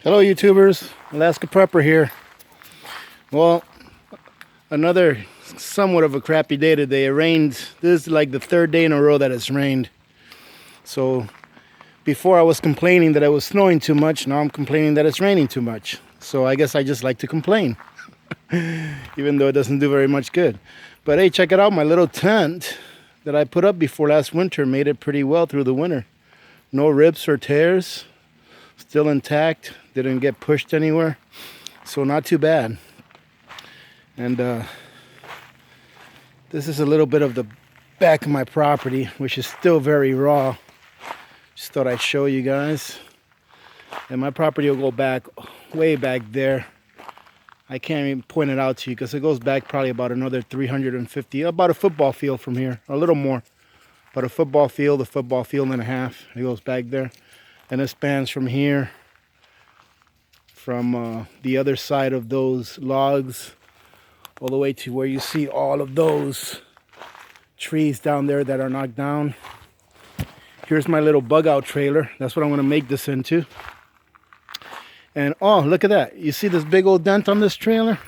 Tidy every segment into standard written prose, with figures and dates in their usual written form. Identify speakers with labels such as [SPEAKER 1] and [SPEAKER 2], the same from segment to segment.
[SPEAKER 1] Hello YouTubers, AlaskaPrepper here. Well, another somewhat of a crappy day today. It rained. This is like the third day in a row that it's rained. So before I was complaining that it was snowing too much, now I'm complaining that it's raining too much. So I guess I just like to complain, even though it doesn't do very much good. But hey, check it out, my little tent that I put up before last winter made it pretty well through the winter. No rips or tears. Still intact, didn't get pushed anywhere, so not too bad. And this is a little bit of the back of my property, which is still very raw. Just thought I'd show you guys. And my property will go back, way back there. I can't even point it out to you because it goes back probably about another 350, about a football field from here, a little more. About a football field and a half. It goes back there. And it spans from here, from the other side of those logs, all the way to where you see all of those trees down there that are knocked down. Here's my little bug out trailer. That's what I'm going to make this into. And oh, look at that. You see this big old dent on this trailer?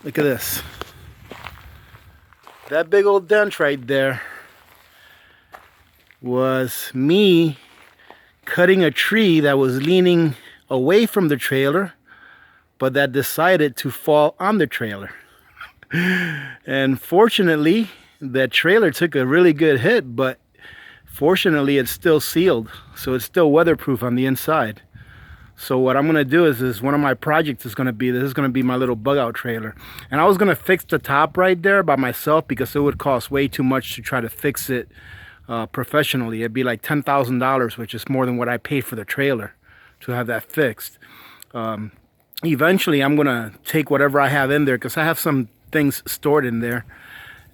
[SPEAKER 1] Look at this. That big old dent right there was me cutting a tree that was leaning away from the trailer, but that decided to fall on the trailer. And fortunately, that trailer took a really good hit, but fortunately it's still sealed, so it's still weatherproof on the inside. So what I'm going to do is one of my projects is going to be, this is going to be my little bug out trailer. And I was going to fix the top right there by myself because it would cost way too much to try to fix it professionally. It'd be like $10,000, which is more than what I paid for the trailer to have that fixed. Eventually I'm gonna take whatever I have in there, because I have some things stored in there,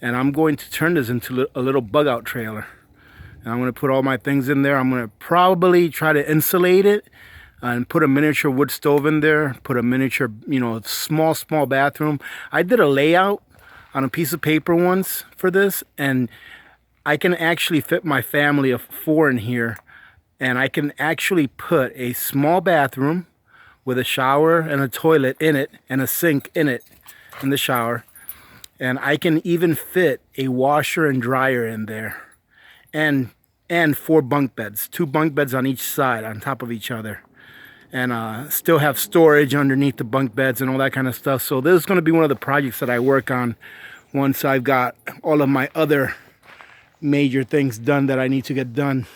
[SPEAKER 1] and I'm going to turn this into a little bug out trailer. And I'm gonna put all my things in there. I'm gonna probably try to insulate it and put a miniature wood stove in there, put a miniature, small bathroom. I did a layout on a piece of paper once for this, and I can actually fit my family of 4 in here, and I can actually put a small bathroom with a shower and a toilet in it and a sink in it in the shower, and I can even fit a washer and dryer in there, and 4 bunk beds, 2 bunk beds on each side on top of each other, and still have storage underneath the bunk beds and all that kind of stuff. So this is going to be one of the projects that I work on once I've got all of my other major things done that I need to get done.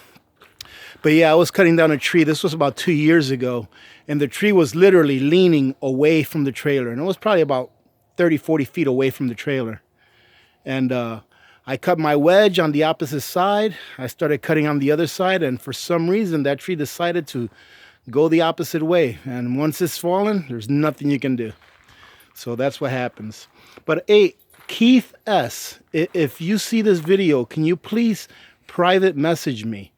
[SPEAKER 1] But yeah, I was cutting down a tree. This was about 2 years ago, and the tree was literally leaning away from the trailer, and it was probably about 30-40 feet away from the trailer. And I cut my wedge on the opposite side. I started cutting on the other side, and for some reason that tree decided to go the opposite way, and once it's fallen, there's nothing you can do. So that's what happens. But hey, Keith S., if you see this video, can you please private message me?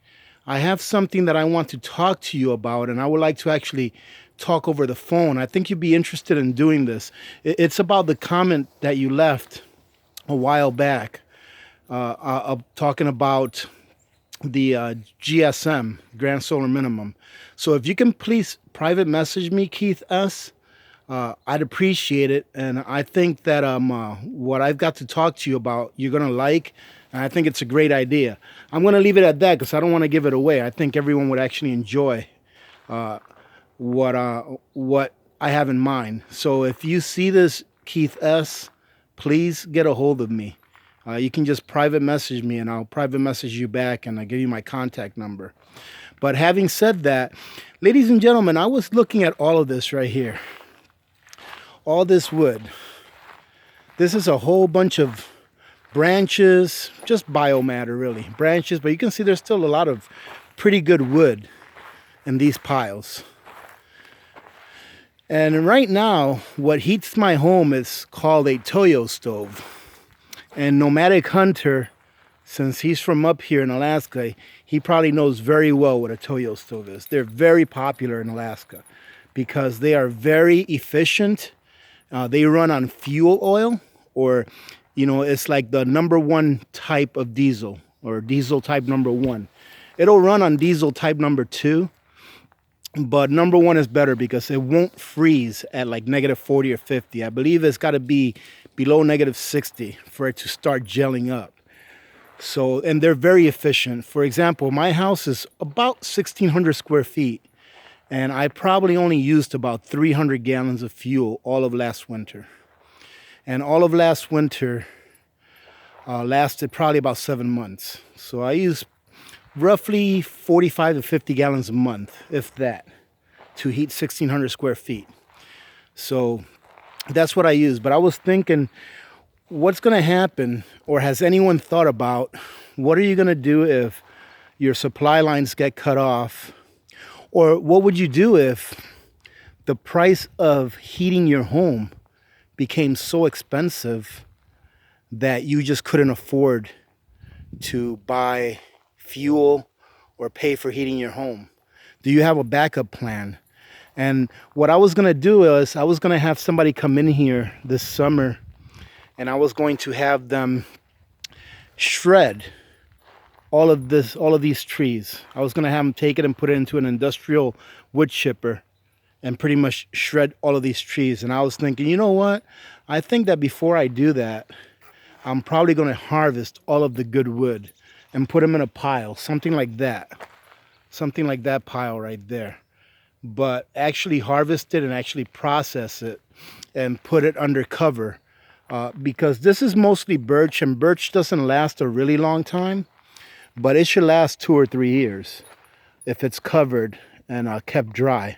[SPEAKER 1] I have something that I want to talk to you about, and I would like to actually talk over the phone. I think you'd be interested in doing this. It's about the comment that you left a while back, talking about the GSM, Grand Solar Minimum. So if you can please private message me, Keith S., I'd appreciate it, and I think that what I've got to talk to you about, you're going to like, and I think it's a great idea. I'm going to leave it at that because I don't want to give it away. I think everyone would actually enjoy what I have in mind. So if you see this, Keith S., please get a hold of me. You can just private message me, and I'll private message you back, and I'll give you my contact number. But having said that, ladies and gentlemen, I was looking at all of this right here. All this wood. This is a whole bunch of branches, just biomatter really, branches, but you can see there's still a lot of pretty good wood in these piles. And right now, what heats my home is called a Toyo stove. And Nomadic Hunter, since he's from up here in Alaska, he probably knows very well what a Toyo stove is. They're very popular in Alaska because they are very efficient. They run on fuel oil, or, it's like the #1 type of diesel, or diesel type #1. It'll run on diesel type #2. But number one is better because it won't freeze at like negative 40 or 50. I believe it's got to be below negative 60 for it to start gelling up. So, and they're very efficient. For example, my house is about 1,600 square feet, and I probably only used about 300 gallons of fuel all of last winter. And all of last winter lasted probably about 7 months. So I used roughly 45 to 50 gallons a month, if that, to heat 1,600 square feet. So that's what I use. But I was thinking, what's going to happen, or has anyone thought about, what are you going to do if your supply lines get cut off? Or what would you do if the price of heating your home became so expensive that you just couldn't afford to buy fuel or pay for heating your home? Do you have a backup plan? And what I was going to do is I was going to have somebody come in here this summer, and I was going to have them shred all of these trees. I was going to have them take it and put it into an industrial wood chipper and pretty much shred all of these trees. And I was thinking, you know what? I think that before I do that, I'm probably going to harvest all of the good wood and put them in a pile, something like that pile right there. But actually harvest it and actually process it and put it under cover, because this is mostly birch, and birch doesn't last a really long time, but it should last 2 or 3 years if it's covered and kept dry.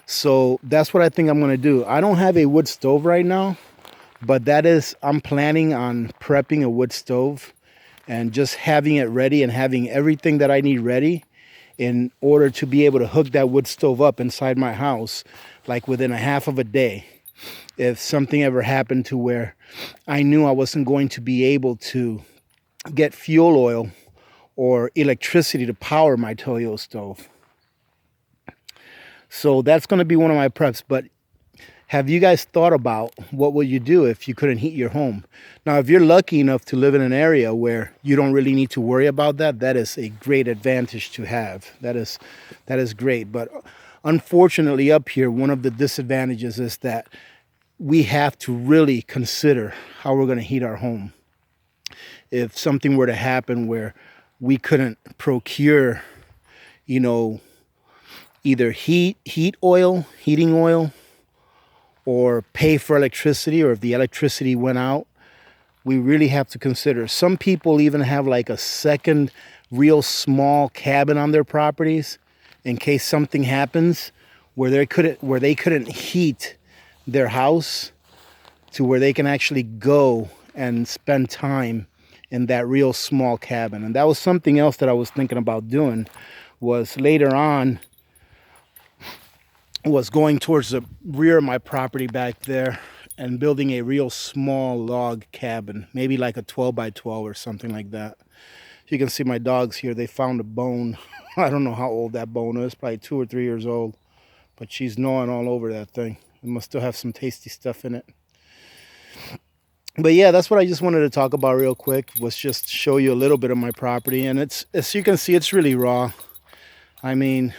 [SPEAKER 1] So that's what I think I'm going to do. I don't have a wood stove right now, but I'm planning on prepping a wood stove and just having it ready and having everything that I need ready in order to be able to hook that wood stove up inside my house like within a half of a day. If something ever happened to where I knew I wasn't going to be able to get fuel oil or electricity to power my Toyo stove. So that's going to be one of my preps. But have you guys thought about what would you do if you couldn't heat your home? Now, if you're lucky enough to live in an area where you don't really need to worry about that, that is a great advantage to have. That is great. But unfortunately up here, one of the disadvantages is that we have to really consider how we're going to heat our home. If something were to happen where we couldn't procure, either heating oil, or pay for electricity, or if the electricity went out, we really have to consider. Some people even have like a second real small cabin on their properties in case something happens where they couldn't heat their house, to where they can actually go and spend time in that real small cabin. And that was something else that I was thinking about doing, was later on was going towards the rear of my property back there and building a real small log cabin, maybe like a 12 by 12 or something like that. You can see my dogs here. They found a bone. I don't know how old that bone is, probably 2 or 3 years old, but she's gnawing all over that thing. It must still have some tasty stuff in it. But yeah, that's what I just wanted to talk about real quick, was just show you a little bit of my property. And it's, as you can see, it's really raw. I mean,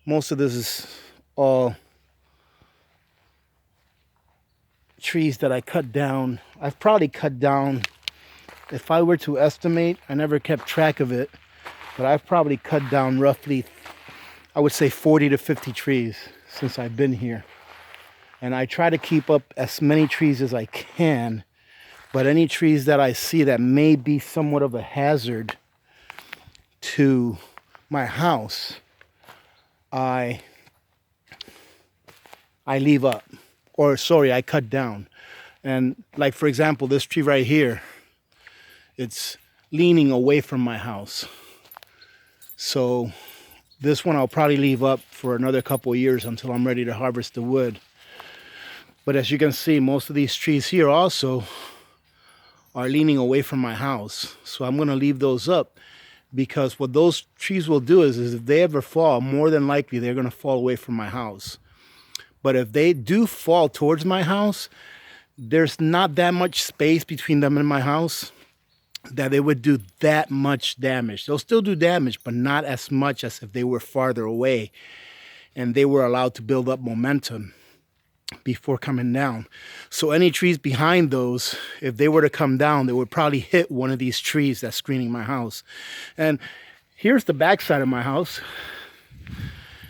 [SPEAKER 1] most of this is all trees that I cut down. I've probably cut down, if I were to estimate, I never kept track of it, but I've probably cut down roughly, I would say 40 to 50 trees since I've been here. And I try to keep up as many trees as I can, but any trees that I see that may be somewhat of a hazard to my house, I leave up, or sorry, I cut down. And like, for example, this tree right here, it's leaning away from my house. So this one I'll probably leave up for another couple of years until I'm ready to harvest the wood. But as you can see, most of these trees here also are leaning away from my house. So I'm going to leave those up, because what those trees will do is if they ever fall, more than likely they're going to fall away from my house. But if they do fall towards my house, there's not that much space between them and my house. that they would do that much damage. They'll still do damage, but not as much as if they were farther away and they were allowed to build up momentum before coming down. So any trees behind those, if they were to come down, they would probably hit one of these trees that's screening my house. And here's the back side of my house.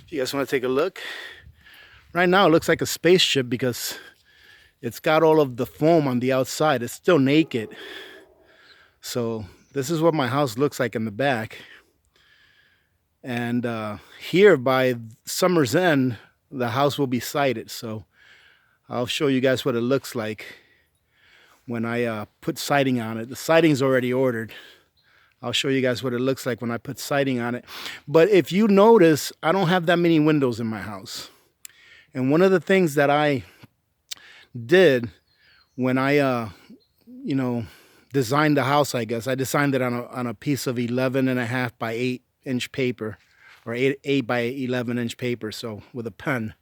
[SPEAKER 1] If you guys want to take a look. Right now it looks like a spaceship because it's got all of the foam on the outside. It's still naked. So this is what my house looks like in the back. And here by summer's end, the house will be sided. So I'll show you guys what it looks like when I put siding on it. The siding's already ordered. I'll show you guys what it looks like when I put siding on it. But if you notice, I don't have that many windows in my house. And one of the things that I did when I, designed the house, I guess, I designed it on a piece of 11.5 by 8 inch paper, or 8 by 11 inch paper, so with a pen.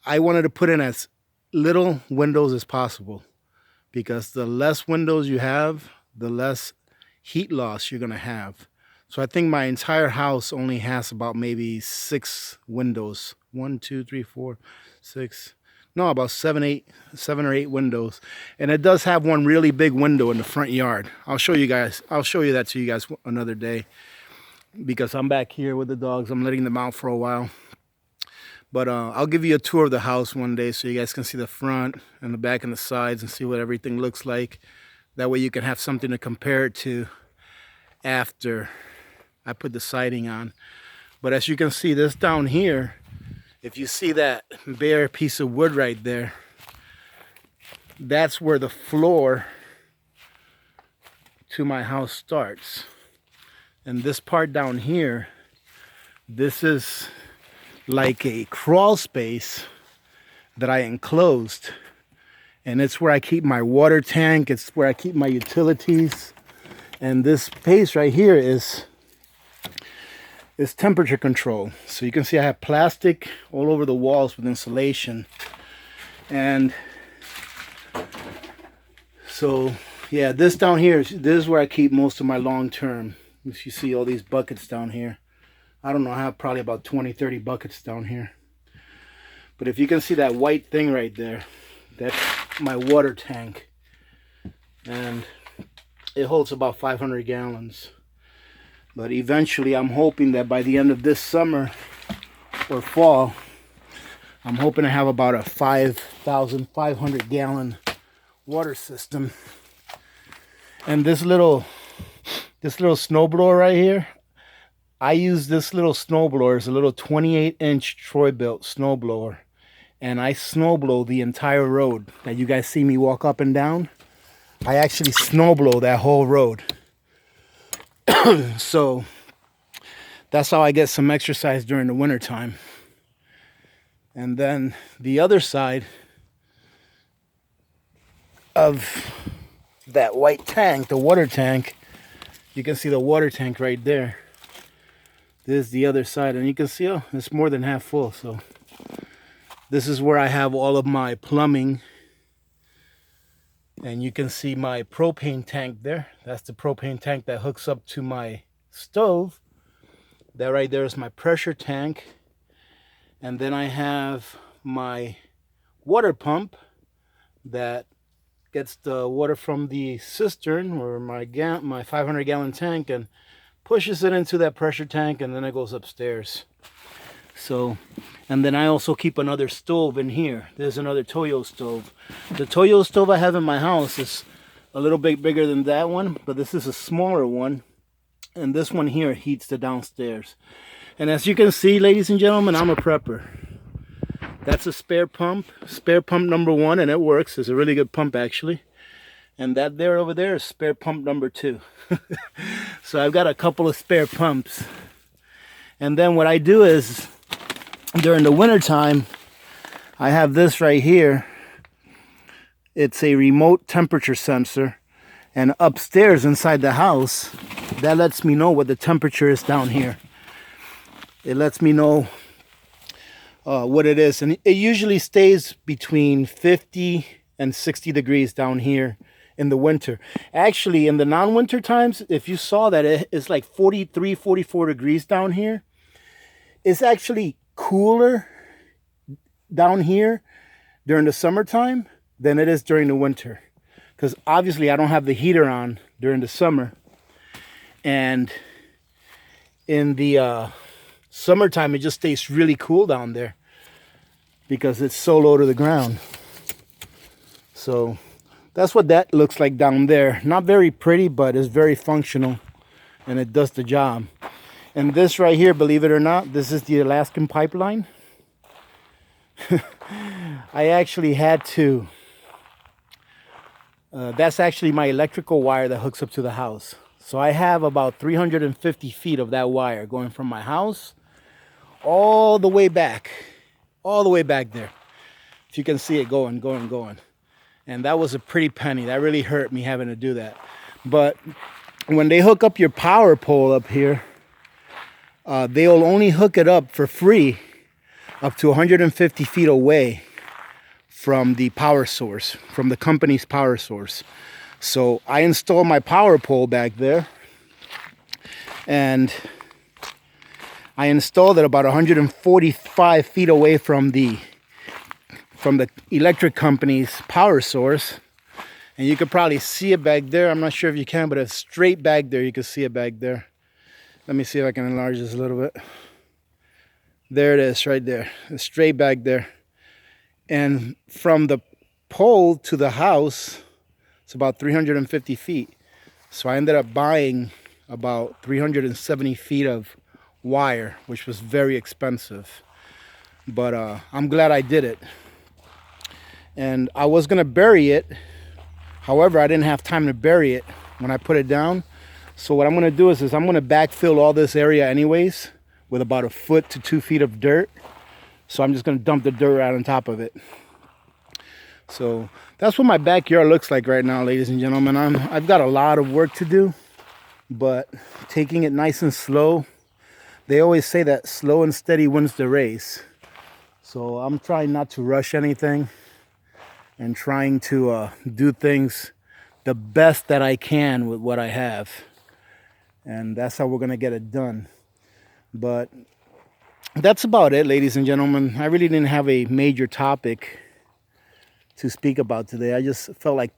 [SPEAKER 1] I wanted to put in as little windows as possible, because the less windows you have, the less heat loss you're going to have. So I think my entire house only has about maybe 6 windows. 1, 2, 3, 4, 6. No, about 7 or 8 windows. And it does have one really big window in the front yard. I'll show you that to you guys another day, because I'm back here with the dogs. I'm letting them out for a while. But I'll give you a tour of the house one day so you guys can see the front and the back and the sides and see what everything looks like. That way you can have something to compare it to after I put the siding on. But as you can see, this down here, if you see that bare piece of wood right there, that's where the floor to my house starts. And this part down here, this is like a crawl space that I enclosed. And it's where I keep my water tank. It's where I keep my utilities. And this space right here is temperature control. So you can see I have plastic all over the walls with insulation. And so, yeah, this down here, this is where I keep most of my long term. If you see all these buckets down here. I don't know, I have probably about 20, 30 buckets down here. But if you can see that white thing right there, that's my water tank. And it holds about 500 gallons. But eventually I'm hoping that by the end of this summer or fall, I'm hoping to have about a 5,500 gallon water system. And this little snowblower right here, I use this little snowblower. It's a little 28-inch Troy-Bilt snowblower. And I snowblow the entire road that you guys see me walk up and down. I actually snowblow that whole road. So that's how I get some exercise during the winter time. And then the other side of that white tank, the water tank, you can see the water tank right there. This is the other side, and you can see, oh, it's more than half full. So this is where I have all of my plumbing. And you can see my propane tank there. That's the propane tank that hooks up to my stove. That right there is my pressure tank. And then I have my water pump that gets the water from the cistern, or my 500 gallon tank, and pushes it into that pressure tank, and then it goes upstairs. So, and then I also keep another stove in here. There's another Toyo stove. The Toyo stove I have in my house is a little bit bigger than that one, but this is a smaller one. And this one here heats the downstairs. And as you can see, ladies and gentlemen, I'm a prepper. That's a spare pump number 1, and it works. It's a really good pump, actually. And that there over there is spare pump number 2. So I've got a couple of spare pumps. And then what I do is, during the winter time, I have this right here. It's a remote temperature sensor, and upstairs inside the house, that lets me know what the temperature is down here. It lets me know what it is, and it usually stays between 50 and 60 degrees down here in the winter. Actually, in the non-winter times, if you saw that it's like 43, 44 degrees down here, it's actually cooler down here during the summertime than it is during the winter. Because obviously I don't have the heater on during the summer. And in the summertime, it just stays really cool down there because it's so low to the ground. So that's what that looks like down there. Not very pretty, but it's very functional and it does the job. And this right here, believe it or not, this is the Alaskan pipeline. I actually had to, that's actually my electrical wire that hooks up to the house. So I have about 350 feet of that wire going from my house all the way back there. If you can see it going. And that was a pretty penny. That really hurt me having to do that. But when they hook up your power pole up here, they'll only hook it up for free up to 150 feet away from the power source, from the company's power source. So I installed my power pole back there, and I installed it about 145 feet away from the electric company's power source. And you could probably see it back there. I'm not sure if you can, but it's straight back there. You can see it back there. Let me see if I can enlarge this a little bit. There it is right there. It's straight back there. And from the pole to the house, it's about 350 feet. So I ended up buying about 370 feet of wire, which was very expensive. But I'm glad I did it. And I was going to bury it. However, I didn't have time to bury it when I put it down. So what I'm going to do is I'm going to backfill all this area anyways with about 1 foot to 2 feet of dirt. So I'm just going to dump the dirt out on top of it. So that's what my backyard looks like right now, ladies and gentlemen. I've got a lot of work to do, but taking it nice and slow. They always say that slow and steady wins the race. So I'm trying not to rush anything and trying to do things the best that I can with what I have. And that's how we're going to get it done. But that's about it, ladies and gentlemen. I really didn't have a major topic to speak about today. I just felt like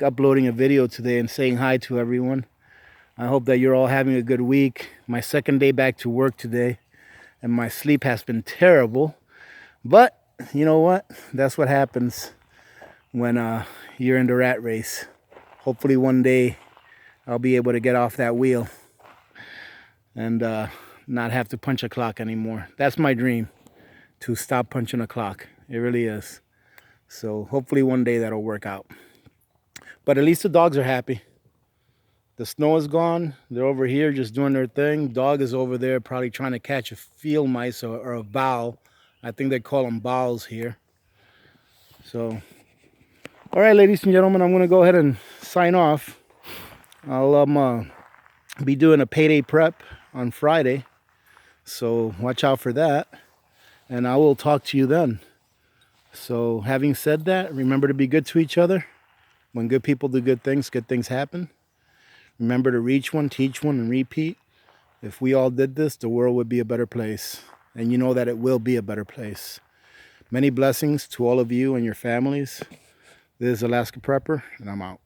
[SPEAKER 1] uploading a video today and saying hi to everyone. I hope that you're all having a good week. My second day back to work today, and my sleep has been terrible. But you know what? That's what happens when you're in the rat race. Hopefully one day I'll be able to get off that wheel and not have to punch a clock anymore. That's my dream, to stop punching a clock. It really is. So hopefully one day that'll work out. But at least the dogs are happy. The snow is gone. They're over here just doing their thing. Dog is over there probably trying to catch a field mice or a bowl. I think they call them bowls here. So, all right, ladies and gentlemen, I'm going to go ahead and sign off. I'll be doing a payday prep on Friday. So watch out for that. And I will talk to you then. So having said that, remember to be good to each other. When good people do good things happen. Remember to reach one, teach one, and repeat. If we all did this, the world would be a better place. And you know that it will be a better place. Many blessings to all of you and your families. This is Alaska Prepper, and I'm out.